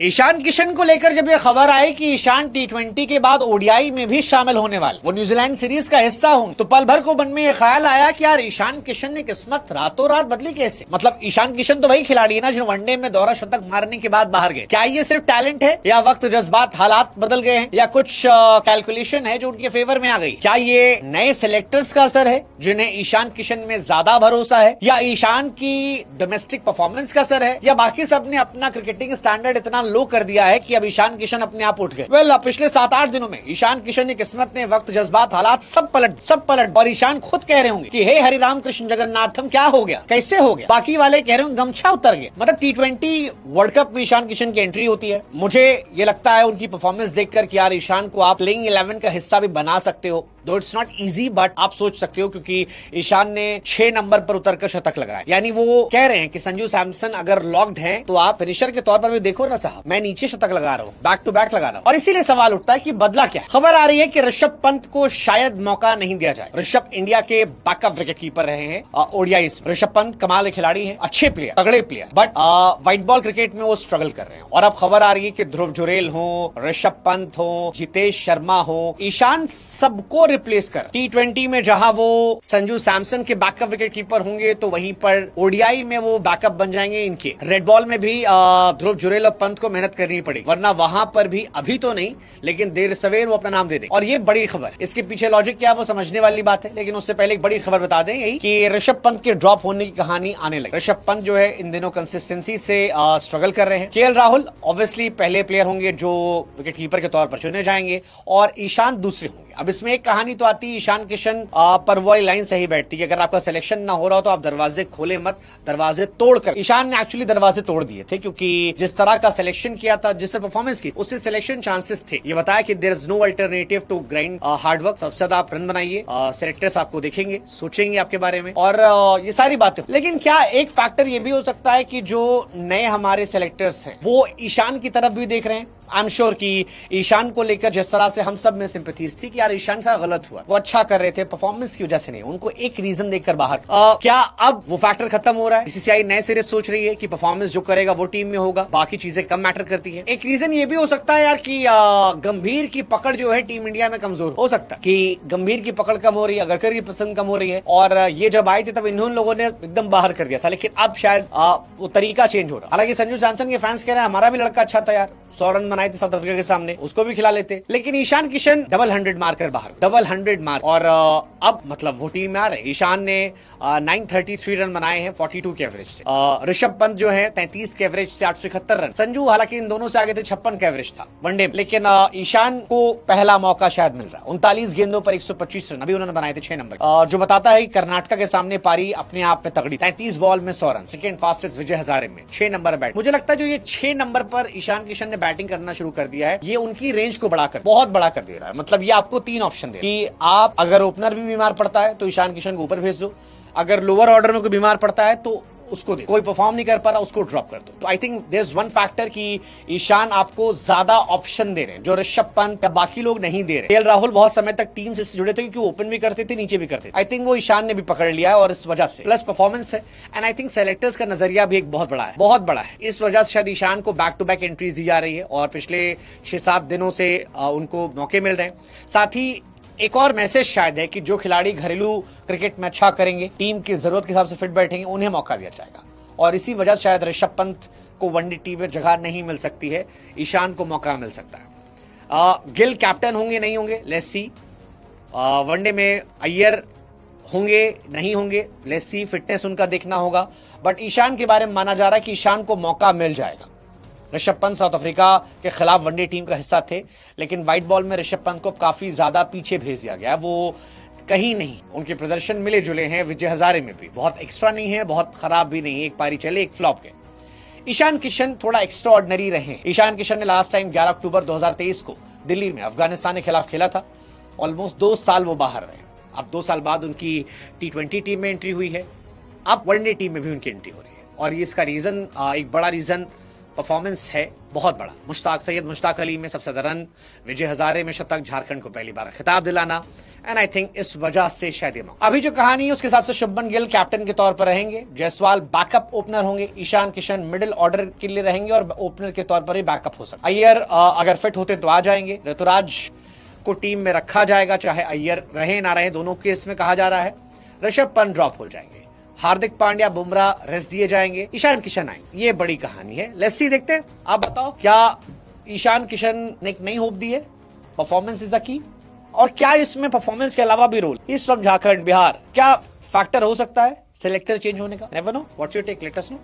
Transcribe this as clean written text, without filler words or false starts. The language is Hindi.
ईशान किशन को लेकर जब यह खबर आई कि ईशान टी20 के बाद ओडीआई में भी शामिल होने वाले, वो न्यूजीलैंड सीरीज का हिस्सा होंगे, तो पल भर को मन में यह ख्याल आया कि यार ईशान किशन ने किस्मत रातों रात बदली कैसे। मतलब ईशान किशन तो वही खिलाड़ी है ना जो वनडे में दोहरा शतक मारने के बाद बाहर गए। क्या ये सिर्फ टैलेंट है या वक्त, जज्बात, हालात बदल गए हैं या कुछ कैलकुलेशन है जो उनके फेवर में आ गई? क्या ये नए सिलेक्टर्स का असर है जिन्हें ईशान किशन में ज्यादा भरोसा है, या ईशान की डोमेस्टिक परफॉर्मेंस का असर है, या बाकी सब ने अपना क्रिकेटिंग स्टैंडर्ड इतना लो कर दिया है कि अब ईशान किशन अपने आप उठ गए? पिछले 7-8 दिनों में ईशान किशन की किस्मत ने, वक्त, जज्बात, हालात सब पलट और ईशान खुद कह रहे होंगे कि हे हरिराम कृष्ण जगन्नाथम, क्या हो गया, कैसे हो गया। बाकी वाले कह रहे होंगे गमछा उतर गया। मतलब टी20 वर्ल्ड कप में ईशान किशन की एंट्री होती है। मुझे ये लगता है उनकी परफॉर्मेंस देखकर कि यार ईशान को आप प्लेइंग 11 का हिस्सा भी बना सकते हो, दो इट्स नॉट इजी, बट आप सोच सकते हो क्योंकि ईशान ने 6 नंबर पर उतरकर शतक लगाया। यानी वो कह रहे हैं कि संजू सैमसन अगर लॉक्ड हैं तो आप फिनिशर के तौर पर भी देखो ना साहब, मैं नीचे शतक लगा रहा हूँ, बैक टू बैक लगा रहा हूँ। और इसीलिए सवाल उठता है कि बदला क्या? खबर आ रही है कि ऋषभ पंत को शायद मौका नहीं दिया जाए। ऋषभ इंडिया के बैकअप विकेट कीपर रहे हैं ओडीआईज। ऋषभ पंत कमाल के खिलाड़ी हैं, अच्छे प्लेयर, तगड़े player, but white ball cricket में वो स्ट्रगल कर रहे हैं। और अब खबर आ रही है कि ध्रुव जुरेल हो, ऋषभ पंत हो, जितेश शर्मा हो, ईशान सबको रिप्लेस कर टी20 में जहां वो संजू सैमसन के बैकअप विकेट कीपर होंगे तो वहीं पर ओडीआई में वो बैकअप बन जाएंगे इनके। रेड बॉल में भी ध्रुव जुरेल और पंत को मेहनत करनी पड़ेगी, वरना वहां पर भी अभी तो नहीं लेकिन देर सवेर वो अपना नाम दे दे। और ये बड़ी खबर, इसके पीछे लॉजिक क्या वो समझने वाली बात है। लेकिन उससे पहले एक बड़ी खबर बता दें यही कि ऋषभ पंत के ड्रॉप होने की कहानी आने लगी। ऋषभ पंत जो है इन दिनों कंसिस्टेंसी से स्ट्रगल कर रहे हैं। केएल राहुल ऑब्वियसली पहले प्लेयर होंगे जो विकेट कीपर के तौर पर चुने जाएंगे और ईशान दूसरे होंगे। अब इसमें एक कहानी तो आती है, ईशान किशन पर वो लाइन सही बैठती है कि अगर आपका सिलेक्शन ना हो रहा हो तो आप दरवाजे खोले मत, दरवाजे तोड़कर। ईशान ने एक्चुअली दरवाजे तोड़ दिए थे क्योंकि जिस तरह का सिलेक्शन किया था, जिस तरह परफॉर्मेंस की, उससे सिलेक्शन चांसेस थे। ये बताया कि there is no alternative to grind hard work, सबसे ज्यादा आप रन बनाइए, सिलेक्टर्स आपको देखेंगे, सोचेंगे आपके बारे में और ये सारी बातें। लेकिन क्या एक फैक्टर ये भी हो सकता है कि जो नए हमारे सिलेक्टर्स हैं वो ईशान की तरफ भी देख रहे हैं? आई एम श्योर कि ईशान को लेकर जिस तरह से हम सब में सिंपैथीज थी कि यार ईशान सा गलत हुआ, वो अच्छा कर रहे थे, परफॉर्मेंस की वजह से नहीं, उनको एक रीजन देखकर बाहर। क्या अब वो फैक्टर खत्म हो रहा है? बीसीसीआई नए सिरे सोच रही है कि परफॉर्मेंस जो करेगा वो टीम में होगा, बाकी चीजें कम मैटर करती है। एक रीजन ये भी हो सकता है यार कि गंभीर की पकड़ जो है टीम इंडिया में कमजोर हो सकता है, कि गंभीर की पकड़ कम हो रही है, अगरकर की पसंद कम हो रही है। और ये जब आई थी तब इन लोगों ने एकदम बाहर कर दिया था, लेकिन अब शायद वो तरीका चेंज हो रहा है। हालांकि संजू सैमसन के फैंस कह रहे हैं हमारा भी लड़का अच्छा था यार, 100 रन बनाए थे साउथ अफ्रीका के सामने, उसको भी खिला लेते। लेकिन ईशान किशन डबल 100 मारकर बाहर, डबल 100 मार, और अब मतलब वो टीम में आ रहे। ईशान ने 933 रन बनाए हैं 42 के एवरेज से। ऋषभ पंत जो है 33 के एवरेज से 871 रन। संजू हालांकि इन दोनों से आगे थे, 56 का एवरेज था वनडे में। लेकिन ईशान को पहला मौका शायद मिल रहा है। 39 गेंदों पर 125 रन अभी उन्होंने बनाए थे 6 नंबर, जो बताता है कर्नाटका के सामने पारी अपने आप में तगड़ी। 33 बॉल में 100 run, second fastest Vijay Hazare में 6 नंबर बैट। मुझे लगता है जो ये 6 नंबर पर ईशान किशन ने बैटिंग करना शुरू कर दिया है, ये उनकी रेंज को बढ़ाकर बहुत बड़ा कर दे रहा है। मतलब ये आपको 3 ऑप्शन दे कि आप अगर ओपनर भी बीमार पड़ता है तो ईशान किशन को ऊपर भेज दो, अगर लोअर ऑर्डर में कोई बीमार पड़ता है तो उसको दे, कोई परफॉर्म नहीं कर पा रहा उसको ड्रॉप कर दो। तो I think there is one factor कि ईशान आपको ज्यादा ऑप्शन दे रहे हैं जो ऋषभ पंत या बाकी लोग नहीं दे रहे। केएल राहुल बहुत समय तक टीम से जुड़े थे क्योंकि ओपन भी करते थे, नीचे भी करते थे। आई थिंक वो ईशान ने भी पकड़ लिया है और इस वजह से प्लस परफॉर्मेंस है। एंड आई थिंक सेलेक्टर्स का नजरिया भी एक बहुत बड़ा है। इस वजह से शायद ईशान को बैक टू बैक एंट्रीज दी जा रही है और पिछले 6-7 दिनों से उनको मौके मिल रहे हैं। साथ ही एक और मैसेज शायद है कि जो खिलाड़ी घरेलू क्रिकेट में अच्छा करेंगे, टीम की जरूरत के हिसाब से फिट बैठेंगे, उन्हें मौका दिया जाएगा। और इसी वजह से शायद ऋषभ पंत को वनडे टीम में जगह नहीं मिल सकती है, ईशान को मौका मिल सकता है। गिल कैप्टन होंगे नहीं होंगे, लेट्स सी। वनडे में अय्यर होंगे नहीं होंगे, लेट्स सी, फिटनेस उनका देखना होगा। बट ईशान के बारे में माना जा रहा है कि ईशान को मौका मिल जाएगा। ऋषभ पंत साउथ अफ्रीका के खिलाफ वनडे टीम का हिस्सा थे, लेकिन व्हाइट बॉल में ऋषभ पंत को काफी ज्यादा पीछे भेज दिया गया। वो कहीं नहीं, उनके प्रदर्शन मिले जुले हैं। विजय हजारे में भी बहुत एक्स्ट्रा नहीं है, बहुत खराब भी नहीं है, एक पारी चले एक फ्लॉप के। ईशान किशन थोड़ा एक्स्ट्रा ऑर्डिनरी रहे। ईशान किशन ने लास्ट टाइम 11 अक्टूबर 2023 को दिल्ली में अफगानिस्तान के खिलाफ खेला था। ऑलमोस्ट 2 साल वो बाहर रहे। अब 2 साल बाद उनकी टी20 टीम में एंट्री हुई है, अब वनडे टीम में भी उनकी एंट्री हो रही है। और इसका रीजन, एक बड़ा रीजन परफॉर्मेंस है बहुत बड़ा। मुश्ताक सैयद, मुश्ताक अली में सबसे ज्यादा रन, विजय हजारे में शतक, झारखंड को पहली बार खिताब दिलाना, एंड आई थिंक इस वजह से शायद ये मौका। अभी जो कहानी है उसके हिसाब से शुभमन गिल कैप्टन के तौर पर रहेंगे, जायसवाल बैकअप ओपनर होंगे, ईशान किशन मिडिल ऑर्डर के लिए रहेंगे और ओपनर के तौर पर ही बैकअप हो सकता है। अय्यर अगर फिट होते तो आ जाएंगे, ऋतुराज को टीम में रखा जाएगा, चाहे अय्यर रहे ना रहे, दोनों केस में कहा जा रहा है। ऋषभ पंत ड्रॉप हो जाएंगे, हार्दिक पांड्या, बुमराह रेस्ट दिए जाएंगे, ईशान किशन आएंगे। ये बड़ी कहानी है, लेट्स सी, देखते हैं। आप बताओ, क्या ईशान किशन ने एक नई होप दी है? परफॉर्मेंस इज द की, और क्या इसमें परफॉर्मेंस के अलावा भी role, east from Jharkhand, Bihar, क्या फैक्टर हो सकता है सिलेक्टर चेंज होने का? Never know, what's your take, let us no.